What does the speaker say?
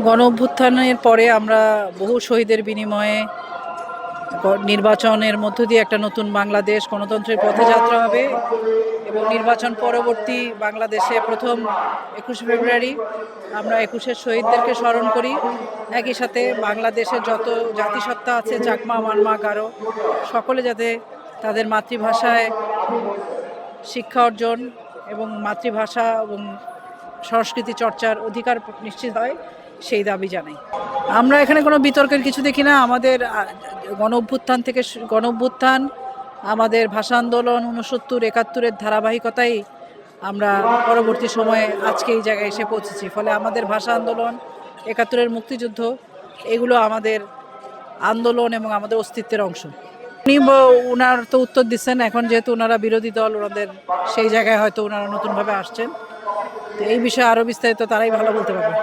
গণ অভ্যুত্থানের পরে আমরা বহু শহীদের বিনিময়ে নির্বাচনের মধ্য দিয়ে একটা নতুন বাংলাদেশ গণতন্ত্রের পথে যাত্রা হবে এবং নির্বাচন পরবর্তী বাংলাদেশে প্রথম 21শে ফেব্রুয়ারি আমরা 21-এর শহীদদেরকে স্মরণ করি। একই সাথে বাংলাদেশের যত জাতিসত্তা আছে, চাকমা, মারমা, গারো, সকলে যাতে তাদের মাতৃভাষায় শিক্ষা অর্জন এবং মাতৃভাষা এবং সংস্কৃতি চর্চার অধিকার নিশ্চিত হয়, সেই দাবি জানাই। আমরা এখানে কোনো বিতর্কের কিছু দেখি না। আমাদের গণ অভ্যুত্থান, আমাদের ভাষা আন্দোলন 69-71-এর ধারাবাহিকতাই আমরা পরবর্তী সময়ে আজকে এই জায়গায় এসে পৌঁছেছি। ফলে আমাদের ভাষা আন্দোলন, 71-এর মুক্তিযুদ্ধ, এগুলো আমাদের আন্দোলন এবং আমাদের অস্তিত্বের অংশ। ওনার তো উত্তর দিচ্ছেন, এখন যেহেতু ওনারা বিরোধী দল, ওনাদের সেই জায়গায় হয়তো ওনারা নতুনভাবে আসছেন, তো এই বিষয়ে আরও বিস্তারিত তারাই ভালো বলতে পারবে।